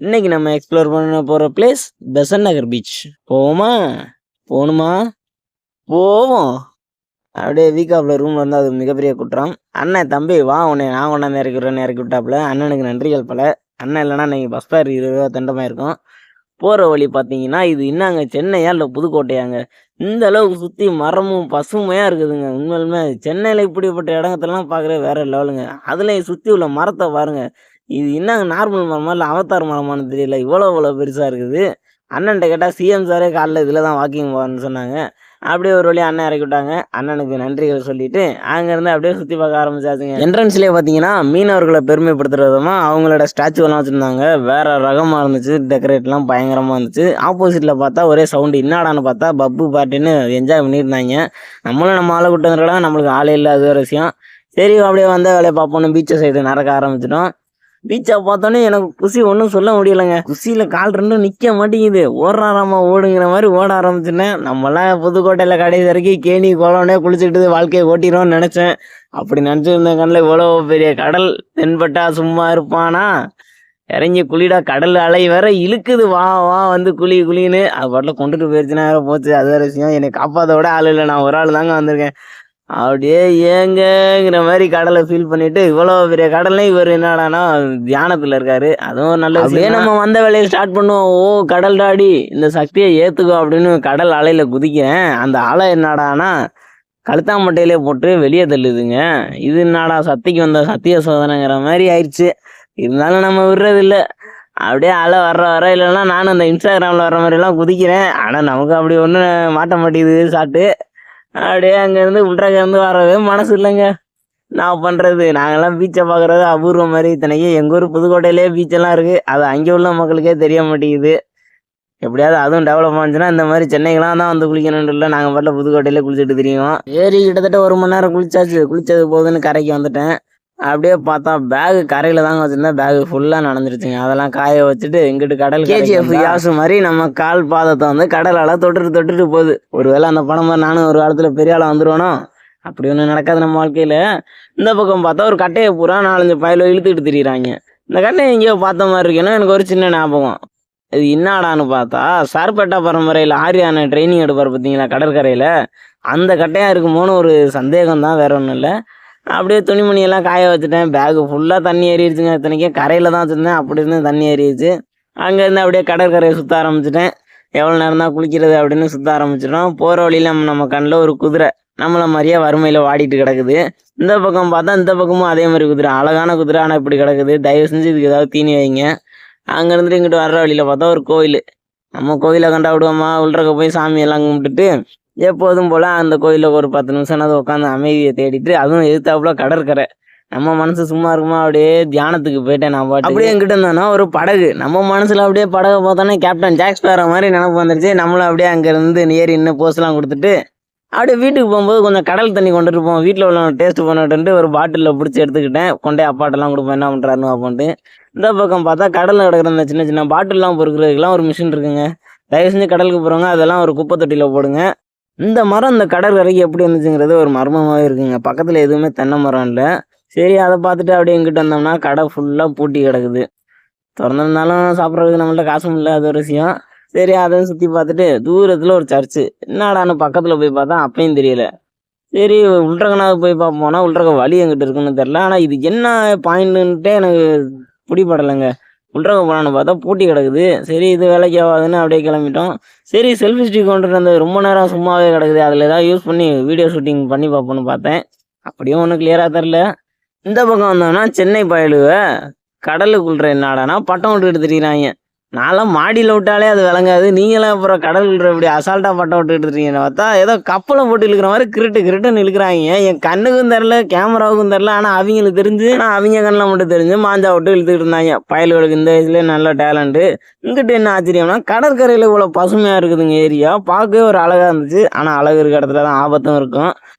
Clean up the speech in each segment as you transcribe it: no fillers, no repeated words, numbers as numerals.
இன்னைக்கு நம்ம எக்ஸ்ப்ளோர் பண்ண போகிற பிளேஸ் பெசன்ட் நகர் பீச். போவோமா? போகணுமா? போவோம். அப்படியே வீக்காப்பில் ரூம் வந்து அது மிகப்பெரிய குற்றம். அண்ணன் தம்பி வா உன்னை நான் கொண்டாந்து இறக்கிறேன்னு இறக்கி விட்டாப்புல. அண்ணனுக்கு நன்றிகள் பல. அண்ணன் இல்லைன்னா நீங்கள் பஸ் ஃபேர் 20 ரூபா தண்டமாக இருக்கும். போகிற வழி பார்த்தீங்கன்னா இது என்னங்க சென்னையா இல்லை புதுக்கோட்டையாங்க? இந்த அளவுக்கு சுற்றி மரமும் பசுமையாக இருக்குதுங்க. உண்மையிலுமே சென்னையில் இப்படிப்பட்ட இடங்கத்தெல்லாம் பார்க்குறது வேற லெவலுங்க. அதுலேயும் சுற்றி உள்ள மரத்தை பாருங்க. இது என்னங்க நார்மல் மரமா இல்லை அவதார் மரமானு தெரியல. இவ்வளோ பெருசாக இருக்குது. அண்ணன்ட்ட கேட்டால் சிஎம் சாரே காலைல இதில் தான் வாக்கிங் போவார்னு சொன்னாங்க. அப்படியே ஒரு வழி அண்ணன் இறக்கி விட்டாங்க. அண்ணனுக்கு நன்றிகள் சொல்லிட்டு அங்கேருந்து அப்படியே சுற்றி பார்க்க ஆரம்பிச்சாச்சுங்க. என்ட்ரன்ஸ்லேயே பார்த்தீங்கன்னா மீனவர்களை பெருமைப்படுத்துகிற விதமாக அவங்களோட ஸ்டாச்சுவெல்லாம் வச்சுருந்தாங்க. வேறு ரகமாக இருந்துச்சு. டெக்கரேட்லாம் பயங்கரமாக இருந்துச்சு. ஆப்போசிட்டில் பார்த்தா ஒரே சவுண்டு. என்னடான்னு பார்த்தா பப்பு பார்ட்டின்னு என்ஜாய் பண்ணியிருந்தாங்க. நம்மளும் நம்ம ஆளை கூட்டு வந்துருக்கலாம். நம்மளுக்கு ஆளே இல்லை, அது ஒரு விஷயம். சரி அப்படியே வந்த வேலையை பார்ப்போன்னு பீச்சை சைடு நடக்க ஆரம்பிச்சிட்டோம். பீச்சை பார்த்தோன்னே எனக்கு குஷி ஒன்றும் சொல்ல முடியலைங்க. குஷியில் கால் ரெண்டும் நிற்க மாட்டேங்குது. ஓடுறாராமா ஓடுங்கிற மாதிரி ஓட ஆரம்பிச்சிட்டேன். நம்மளாம் புதுக்கோட்டையில் கடைசி வரைக்கும் கேணி குளம்னே குளிச்சுக்கிட்டு வாழ்க்கையை ஓட்டிடுவோம்னு நினச்சேன். அப்படி நினச்சிருந்தேன். கண்ணில் இவ்வளோ பெரிய கடல் தென்பட்டா சும்மா இருப்பானா? இறங்கி குளிடா, கடல் அலை வேற இழுக்குது. வா வா வந்து குளின்னு அது பாட்டில் கொண்டுட்டு போயிடுச்சுன்னா வேற போச்சு. அது வேறு விஷயம். என்னை காப்பாற்ற விட ஆள் இல்லை. நான் ஒரு ஆள் தாங்க வந்திருக்கேன். அப்படியே ஏங்கிற மாதிரி கடலை ஃபீல் பண்ணிட்டு இவ்வளோ பெரிய கடல்ல இவர் என்னடானா தியானத்தில் இருக்காரு. அதுவும் நல்ல விஷயம். நம்ம வந்த வேலையை ஸ்டார்ட் பண்ணுவோம். ஓ கடல் டாடி இந்த சக்தியை ஏற்றுக்கோ அப்படின்னு கடல் அலையில் குதிக்கிறேன். அந்த அலை என்னடானா கழுத்தாமட்டையிலே போட்டு வெளியே தள்ளுதுங்க. இது என்னடா சக்திக்கு வந்த சத்திய சோதனைங்கிற மாதிரி ஆயிடுச்சு. இருந்தாலும் நம்ம விடுறதில்லை. அப்படியே அலை வர இல்லைன்னா நானும் அந்த இன்ஸ்டாகிராமில் வர்ற மாதிரிலாம் குதிக்கிறேன். ஆனால் நமக்கு அப்படி ஒன்றும் மாட்ட மாட்டேங்குது சாட்டு. அப்படியே அங்கேருந்து உள்ட்ராக்கிலேருந்து வரவே மனசு இல்லைங்க. நான் பண்ணுறது நாங்கள்லாம் பீச்சை பார்க்குறது அபூர்வம் மாதிரி. இத்தனைக்கும் எங்கள் ஊர் புதுக்கோட்டையிலே பீச்செல்லாம் இருக்குது. அது அங்கே உள்ள மக்களுக்கே தெரிய மாட்டேங்குது. எப்படியாவது அதுவும் டெவலப் ஆச்சுன்னா இந்த மாதிரி சென்னைக்கெலாம் தான் வந்து குளிக்கணும்னு இல்லை. நாங்கள் பாட்டில் புதுக்கோட்டையிலே குளிச்சுட்டு தெரியும். ஏறி கிட்டத்தட்ட 1 மணி நேரம் குளிச்சாச்சு. குளித்தது போதுன்னு கரைக்கு வந்துட்டேன். அப்படியே பார்த்தா பேகு கரையில் தாங்க வச்சுருந்தேன். பேகு ஃபுல்லாக நனைஞ்சிருச்சுங்க. அதெல்லாம் காய வச்சுட்டு இங்கிட்டு கடல் கேஜிஎஃப் யாசு மாதிரி நம்ம கால் பாதத்தை வந்து கடலால் தொட்டுட்டு போகுது. ஒருவேளை அந்த படம் மாதிரி நானும் ஒரு காலத்தில் பெரிய ஆளாக வந்துடுவானோ? அப்படி ஒன்றும் நடக்காது நம்ம வாழ்க்கையில். இந்த பக்கம் பார்த்தா ஒரு கட்டையை பூரா 4-5 பயலோ இழுத்துக்கிட்டு திரியிறாங்க. இந்த கட்டையை எங்கேயோ பார்த்த மாதிரி இருக்குன்னா எனக்கு ஒரு சின்ன ஞாபகம். இது இன்னாடான்னு பார்த்தா சார்பேட்டா பரம்பரையில் ஆரியான ட்ரைனிங் எடுப்பார் பார்த்தீங்களா கடற்கரையில், அந்த கட்டையாக இருக்குமோன்னு ஒரு சந்தேகம் தான், வேற ஒன்றும் இல்லை. அப்படியே துணிமணியெல்லாம் காய வச்சுட்டேன். பேகு ஃபுல்லாக தண்ணி ஏறிடுச்சுங்க. இத்தனைக்கும் கரையில் தான் வச்சுருந்தேன். அப்படி இருந்து தண்ணி ஏறிடுச்சு. அங்கேருந்து அப்படியே கடற்கரையை சுற்ற ஆரம்பிச்சிட்டேன். எவ்வளோ நேரம் தான் குளிக்கிறது அப்படின்னு சுற்ற ஆரம்பிச்சிட்டோம். போகிற வழியில் நம்ம கண்ணில் ஒரு குதிரை நம்மளை மாதிரியே வறுமையில் வாடிட்டு கிடக்குது. இந்த பக்கம் பார்த்தா இந்த பக்கமும் அதே மாதிரி குதிரை, அழகான குதிரை, ஆனால் இப்படி கிடக்குது. தயவு செஞ்சு இதுக்கு ஏதாவது தீனி வைங்க. அங்கேருந்து இங்கிட்டு வர்ற வழியில் பார்த்தா ஒரு கோயில். நம்ம கோயிலை கண்டா விடுவோமா? உள்ளக்க போய் சாமியெல்லாம் கும்பிட்டுட்டு எப்போதும் போல் அந்த கோயிலில் ஒரு 10 நிமிஷம்னாவது உட்காந்து அமைதியை தேடிட்டு, அதுவும் எதிர்த்தாப்புல கடற்கரை. நம்ம மனசு சும்மா இருக்குமா? அப்படியே தியானத்துக்கு போயிட்டேன் நான் பாட்டு. அப்படியே எங்கிட்ட இருந்தானா ஒரு படகு. நம்ம மனசில் அப்படியே படகை பார்த்தோன்னே கேப்டன் ஜாக் ஸ்பேரோ மாதிரி நினப்பு வந்துருச்சு. நம்மளும் அப்படியே அங்கேருந்து ஏறி இன்னும் போஸ்ட்லாம் கொடுத்துட்டு அப்படியே வீட்டுக்கு போகும்போது கொஞ்சம் கடல் தண்ணி கொண்டுட்டு போவோம். வீட்டில் உள்ள டேஸ்ட் பண்ணிட்டு ஒரு பாட்டிலில் பிடிச்சி எடுத்துக்கிட்டேன். கொண்டே அப்பாட்டெல்லாம் கொடுப்பேன், என்ன பண்ணுறாருன்னு அப்படின்ட்டு. இந்த பக்கம் பார்த்தா கடலில் கிடக்கிற இந்த சின்ன சின்ன பாட்டில்லாம் பொறுக்கிறதுக்கெல்லாம் ஒரு மிஷின் இருக்குங்க. தயவு செஞ்சு கடலுக்கு போகிறவங்க அதெல்லாம் ஒரு குப்பை தொட்டியில் போடுங்க. இந்த மரம் இந்த கடற்கரைக்கு எப்படி இருந்துச்சுங்கிறது ஒரு மர்மமாகவே இருக்குங்க. பக்கத்தில் எதுவுமே தென்னை மரம் இல்லை. சரி அதை பார்த்துட்டு அப்படியே எங்கிட்ட வந்தோம்னா கடை ஃபுல்லாக பூட்டி கிடக்குது. திறந்திருந்தாலும் சாப்பிட்றதுக்கு நம்மள்ட்ட காசும் இல்லை, அது ஒரு விஷயம். சரி அதையும் சுற்றி பார்த்துட்டு தூரத்தில் ஒரு சர்ச்சு. என்னடான்னு பக்கத்தில் போய் பார்த்தா அப்பயும் தெரியல. சரி உள்ட்ரகனாவது போய் பார்ப்போம்னா உள்ட்ரக வழி எங்கிட்ட இருக்குன்னு தெரில. ஆனால் இது என்ன பாயிண்ட்டுன்ட்டே எனக்கு பிடிபடலைங்க. உள்ட்ரக போனான்னு பார்த்தா பூட்டி கிடக்குது. சரி இது வேலைக்கு ஆகாதுன்னு அப்படியே கிளம்பிட்டோம். சரி செல்ஃபி ஸ்டிக் கொண்டுட்டு வந்து ரொம்ப நேரம் சும்மாவே கிடக்குது, அதில் ஏதாவது யூஸ் பண்ணி வீடியோ ஷூட்டிங் பண்ணி பார்ப்போன்னு பார்த்தேன். அப்படியும் ஒன்றும் கிளியராக தெரில. இந்த பக்கம் வந்தோம்னா சென்னை பயலுவ கடலுக்குள்ள என்னடானா பட்டம் விட்டுக்கிட்டு தெரியுறாங்க. நான்லாம் மாடியில் விட்டாலே அது விளங்காது. நீங்களாம் அப்புறம் கடலுக்குள்ள இப்படி அசால்ட்டாக பட்டம் விட்டுக்கிட்டு இருக்கீங்கன்னு பார்த்தா ஏதோ கப்பலை போட்டு இழுக்கிற மாதிரி கிருட்டுன்னு இழுக்கிறாங்க. என் கண்ணுக்கும் தெரில, கேமராவுக்கும் தெரில. ஆனால் அவங்களுக்கு தெரிஞ்சு, ஆனால் அவங்க கண்ணில் மட்டும் தெரிஞ்சு மாஞ்சா விட்டு இழுத்துக்கிட்டு இருந்தாங்க. பயல்களுக்கு இந்த வயசுலேயே நல்ல டேலண்ட்டு. இங்கிட்ட என்ன ஆச்சரியம்னா கடற்கரையில் இவ்வளோ பசுமையாக இருக்குதுங்க ஏரியா. பார்க்கவே ஒரு அழகாக இருந்துச்சு. ஆனால் அழகு இருக்கிற இடத்துல தான் ஆபத்தும் இருக்கும்.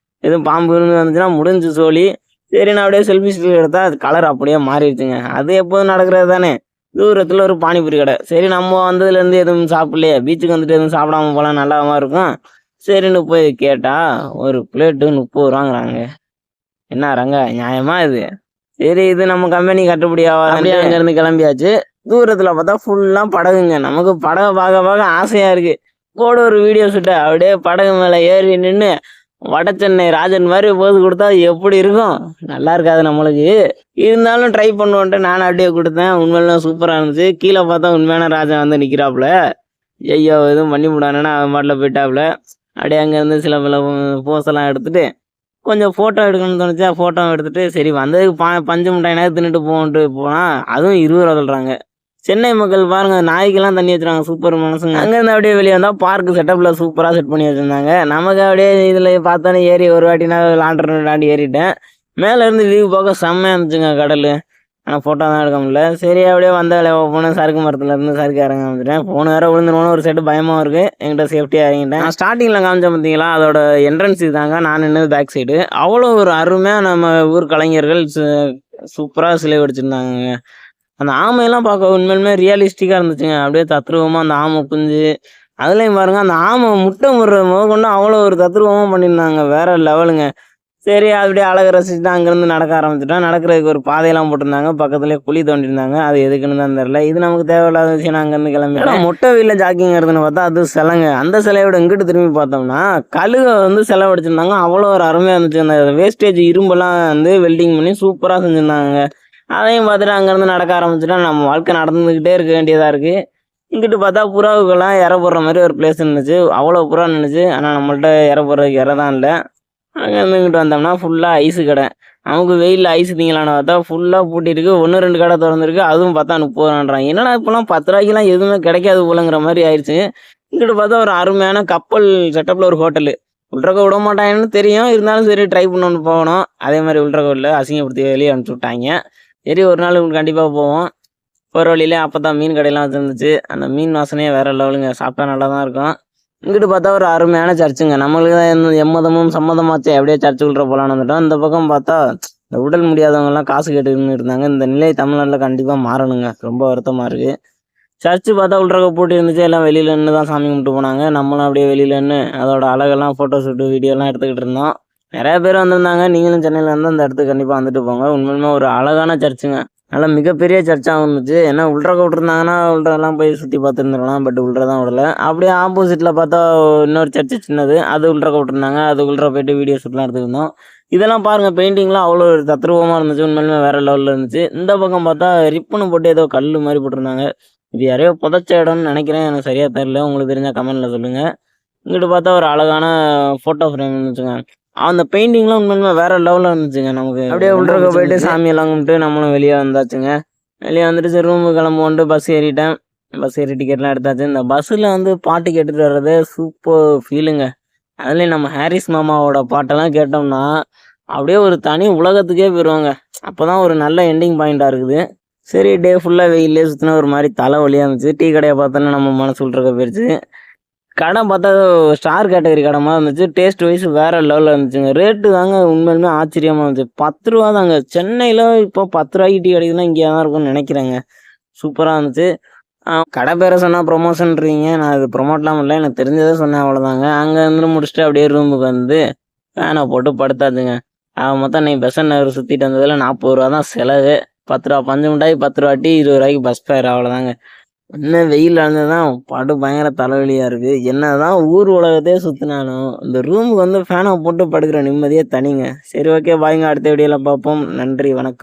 எதுவும் பாம்பு இருந்து வந்துச்சுன்னா முடிஞ்சு சோழி. சரி நான் அப்படியே செல்ஃபி ஸ்டிக் எடுத்தால் அது கலர் அப்படியே மாறிடுச்சுங்க. அது எப்போதும் நடக்கிறது தானே. தூரத்தில் ஒரு பானிபூரி கடை. சரி நம்ம வந்ததுலேருந்து எதுவும் சாப்பிட்லையே, பீச்சுக்கு வந்துட்டு எதுவும் சாப்பிடாம போகலாம், நல்லாமா இருக்கும். சரின்னு போய் கேட்டால் ஒரு பிளேட்டு 30 ரூபாங்கிறாங்க. என்ன ரங்க நியாயமா இது? சரி இது நம்ம கம்பெனி கட்டுப்படி ஆகாது. அப்படியே அங்கேருந்து கிளம்பியாச்சு. தூரத்தில் பார்த்தா ஃபுல்லாக படகுங்க. நமக்கு படகை பார்க்க பார்க்க ஆசையாக இருக்குது. கூட ஒரு வீடியோ ஷூட்டை அப்படியே படகு மேலே ஏறி நின்று வடச்சென்னை ராஜன் மாதிரி போது கொடுத்தா எப்படி இருக்கும்? நல்லா இருக்காது நம்மளுக்கு. இருந்தாலும் ட்ரை பண்ணுவோன்ட்டு நானும் அப்படியே கொடுத்தேன். உண்மையிலும் சூப்பராக இருந்துச்சு. கீழே பார்த்தா உண்மையான ராஜா வந்து நிற்கிறாப்புல. ஐயோ எதுவும் பண்ணி விடானேன்னா அவன் மாட்டில் போயிட்டாப்புல. அப்படியே அங்கேருந்து சில பல போஸெல்லாம் எடுத்துகிட்டு கொஞ்சம் ஃபோட்டோ எடுக்கணும்னு தோணுச்சா ஃபோட்டோ எடுத்துகிட்டு சரி வந்ததுக்கு பஞ்சு மிட்டாய் நேரம் தின்னுட்டு போன்ட்டு போனால் அதுவும் 20 ரூபா சொல்கிறாங்க. சென்னை மக்கள் பாருங்க நாய்க்கெல்லாம் தண்ணி வச்சுருவாங்க. சூப்பர் மனசுங்க. அங்கேருந்து அப்படியே வெளியே வந்தால் பார்க்கு செட்டப்பில் சூப்பராக செட் பண்ணி வச்சுருந்தாங்க. நமக்கு அப்படியே இதில் பார்த்தோன்னே ஏறி ஒரு வாட்டி நான் லாண்டர் ஏறிட்டேன். மேலேருந்து வியூ பார்க்க செம்மையாக இருந்துச்சுங்க கடல். ஆனால் ஃபோட்டோ தான் எடுக்க முடியல. சரி அப்படியே வந்த வேலையை போனேன். சறுக்கு மரத்துலேருந்து சறுக்கு இறங்க வந்துட்டேன். ஃபோன் வேறு விழுந்துருவோன்னு ஒரு செட்டு பயமாக இருக்குது. என்கிட்ட சேஃப்டியாக இறங்கிட்டேன். நான் ஸ்டார்டிங்கில் காமிச்சேன் பார்த்தீங்களா, அதோட என்ட்ரன்ஸ் தாங்க. நான் நின்னது பேக் சைடு. அவ்வளோ ஒரு அருமையாக நம்ம ஊர் கலைஞர்கள் சூப்பராக சிலை வடிச்சிருந்தாங்க. அந்த ஆமையெல்லாம் பார்க்க உண்மையிலுமே ரியலிஸ்டிக்காக இருந்துச்சுங்க. அப்படியே தத்ரூபமாக அந்த ஆமை குஞ்சு அதுலேயும் பாருங்கள் அந்த ஆமை முட்டை முடுற கொண்டு அவ்வளோ ஒரு தத்ரூபமாக பண்ணியிருந்தாங்க. வேறு லெவலுங்க. சரி அப்படியே அழகை ரசிச்சுட்டு அங்கேருந்து நடக்க ஆரம்பிச்சிட்டோம். நடக்கிறதுக்கு ஒரு பாதையெல்லாம் போட்டிருந்தாங்க. பக்கத்துலேயே குழி தோண்டியிருந்தாங்க. அது எதுக்குன்னு தான் தெரில. இது நமக்கு தேவையில்லாத விஷயம். நான் அங்கேருந்து கிளம்பிட்டேன். மொட்டை வீட்டில் ஜாக்கிங் எடுத்துன்னு பார்த்தா அது சிலைங்க. அந்த சிலையோட இங்கிட்டு திரும்பி பார்த்தோம்னா கழுகை வந்து சிலை வடிச்சிருந்தாங்க. அவ்வளோ ஒரு அருமையாக இருந்துச்சு. அந்த வேஸ்டேஜ் இரும்பெல்லாம் வந்து வெல்டிங் பண்ணி சூப்பராக செஞ்சுருந்தாங்க. அதையும் பார்த்துட்டு அங்கேருந்து நடக்க ஆரம்பிச்சுட்டா நம்ம வாழ்க்கை நடந்துக்கிட்டே இருக்க வேண்டியதாக இருக்குது. இங்கிட்டு பார்த்தா புறாவுக்கெல்லாம் இற போடுற மாதிரி ஒரு பிளேஸ் இருந்துச்சு. அவ்வளோ புறா நின்றுச்சு. ஆனால் நம்மள்ட்ட இற போடுறதுக்கு இற தான் இல்லை. அங்கேருந்து இங்கிட்டு வந்தோம்னா ஃபுல்லாக ஐஸு கடை. நமக்கு வெயிலில் ஐஸ் திங்கலான்னு பார்த்தா ஃபுல்லாக பூட்டிருக்கு. 1-2 கடை திறந்துருக்கு. அதுவும் பார்த்தா 30 ரூபான்றாங்க. என்னடா இப்போலாம் 10 ரூபாய்க்குலாம் எதுவுமே கிடைக்காது போலங்கிற மாதிரி ஆயிடுச்சு. இங்கிட்டு பார்த்தா ஒரு அருமையான கப்பல் செட்டப்பில் ஒரு ஹோட்டலு. உள்ட்ரக்க விட மாட்டாங்கன்னு தெரியும். இருந்தாலும் சரி ட்ரை பண்ணணுன்னு போகணும். அதே மாதிரி உள்ட்ரக்கோட்டில் அசிங்கப்படுத்தி வெளியே அனுப்பிச்சி விட்டாங்க. சரி ஒரு நாள் கண்டிப்பாக போவோம். போகிற வழியிலே அப்போ தான் மீன் கடையெல்லாம் வச்சுருந்துச்சு. அந்த மீன் வாசனையே வேறு லெவலுங்க. சாப்பிட்டா நல்லா தான் இருக்கும். இங்கிட்டு பார்த்தா ஒரு அருமையான சர்ச்சுங்க. நம்மளுக்கு தான் எம்மதமும் சம்மதமாச்சு அப்படியே சர்ச்சுக்குள்ள போகலான்னு வந்துட்டோம். இந்த பக்கம் பார்த்தா இந்த உடல் முடியாதவங்கலாம் காசு கேட்டுன்னு இருந்தாங்க. இந்த நிலை தமிழ்நாட்டில் கண்டிப்பாக மாறணுங்க. ரொம்ப வருத்தமாக இருக்குது. சர்ச்சு பார்த்தா உள்ட்ரக்க போட்டு இருந்துச்சு. எல்லாம் வெளியில் நின்று தான் சாமி கும்பிட்டு போனாங்க. நம்மளும் அப்படியே வெளியில் நின்று அதோட அழகெல்லாம் ஃபோட்டோ ஷூட்டு வீடியோலாம் எடுத்துக்கிட்டு இருந்தோம். நிறைய பேர் வந்திருந்தாங்க. நீங்களும் சென்னையில் இருந்தால் அந்த இடத்துக்கு கண்டிப்பாக வந்துட்டு போங்க. உண்மையுமே ஒரு அழகான சர்ச்சுங்க. நல்லா மிகப்பெரிய சர்ச்சாக இருந்துச்சு. ஏன்னா உள்ட்ரக்க விட்டுருந்தாங்கன்னா உள்ட்ரெல்லாம் போய் சுற்றி பார்த்துருந்துருக்கலாம். பட் உள்ட்ர தான் விடல. அப்படியே ஆப்போசிட்டில் பார்த்தா இன்னொரு சர்ச்சு சின்னது. அது உள்ட்ரக்க விட்டுருந்தாங்க. அது உள்ட்ர போய்ட்டு வீடியோ ஷூட்லாம் எடுத்துருந்தோம். இதெல்லாம் பாருங்கள் பெயிண்டிங்லாம் அவ்வளோ ஒரு தத்ரூபமாக இருந்துச்சு. உண்மையிலுமே வேறு லெவலில் இருந்துச்சு. இந்த பக்கம் பார்த்தா ரிப்புன்னு போட்டு ஏதோ கல் மாதிரி போட்டிருந்தாங்க. இது யாரையோ புதைச்ச இடம்னு நினைக்கிறேன். எனக்கு சரியாக தெரியல. உங்களுக்கு தெரிஞ்சால் கமெண்ட்டில் சொல்லுங்கள். இங்கிட்டு பார்த்தா ஒரு அழகான ஃபோட்டோ ஃப்ரேம் இருந்துச்சுங்க. அந்த பெயிண்டிங்லாம் உண்மையுமே வேறு லெவலில் இருந்துச்சுங்க. நமக்கு அப்படியே உள்ட்ரக்க போயிட்டு சாமியெல்லாம் கும்பிட்டு நம்மளும் வெளியே வந்தாச்சுங்க. வெளியே வந்துட்டு சரி ரூமுக்கு கிளம்புவோன்ட்டு பஸ் ஏறிட்டேன். பஸ் ஏறி டிக்கெட்லாம் எடுத்தாச்சு. இந்த பஸ்ஸில் வந்து பாட்டு கேட்டுட்டு வர்றதே சூப்பர் ஃபீலுங்க. அதுலேயும் நம்ம ஹாரிஸ் மாமாவோட பாட்டெல்லாம் கேட்டோம்னா அப்படியே ஒரு தனி உலகத்துக்கே போயிடுவாங்க. அப்போ தான் ஒரு நல்ல எண்டிங் பாயிண்ட்டாக இருக்குது. சரி டே ஃபுல்லாக வெயிலே சுற்றினா ஒரு மாதிரி தலை வலியாக இருந்துச்சு. டீ கடையை பார்த்தோன்னா நம்ம மனசு உள்ட்ரக்க போயிடுச்சு. கடை பார்த்தா ஸ்டார் கேட்டகரி கடை மாதிரி இருந்துச்சு. டேஸ்ட் வைஸ் வேறு லெவலில் இருந்துச்சுங்க. ரேட்டு தாங்க உண்மையிலுமே ஆச்சரியமாக இருந்துச்சு. 10 ரூபா தாங்க. சென்னையில் இப்போ 10 ரூபாய்க்கு டீ கிடைக்குதுன்னா இங்கே தான் இருக்கும்னு நினைக்கிறேங்க. சூப்பராக இருந்துச்சு. கடை பேரை சொன்னால் ப்ரொமோஷன்றீங்க. நான் இது ப்ரொமோட்லாம் இல்லை. எனக்கு தெரிஞ்சதே சொன்னேன் அவ்வளோதாங்க. அங்கே இருந்து முடிச்சுட்டு அப்படியே ரூமுக்கு வந்து ஃபேனை போட்டு படுத்தாச்சுங்க. மொத்தம் நீ பெசன்ட் நகர் சுற்றிட்டு வந்ததில் 40 ரூபா தான் செலவு. 10 ரூபா பஞ்சு மிட்டாய், 10 ரூபா டீ, 20 ரூபாய்க்கு பஸ் ஃபேர். அவ்வளோதாங்க. இன்னும் வெயில் இருந்தது தான் படு பயங்கர தலைவலியாக இருக்குது. என்ன தான் ஊர் உலகத்தையே சுற்றினாலும் இந்த ரூமுக்கு வந்து ஃபேனை போட்டு படுக்கிற நிம்மதியே தனிங்க. சரி ஓகே பாய்ங்க. அடுத்த வீடியோவில் பார்ப்போம். நன்றி, வணக்கம்.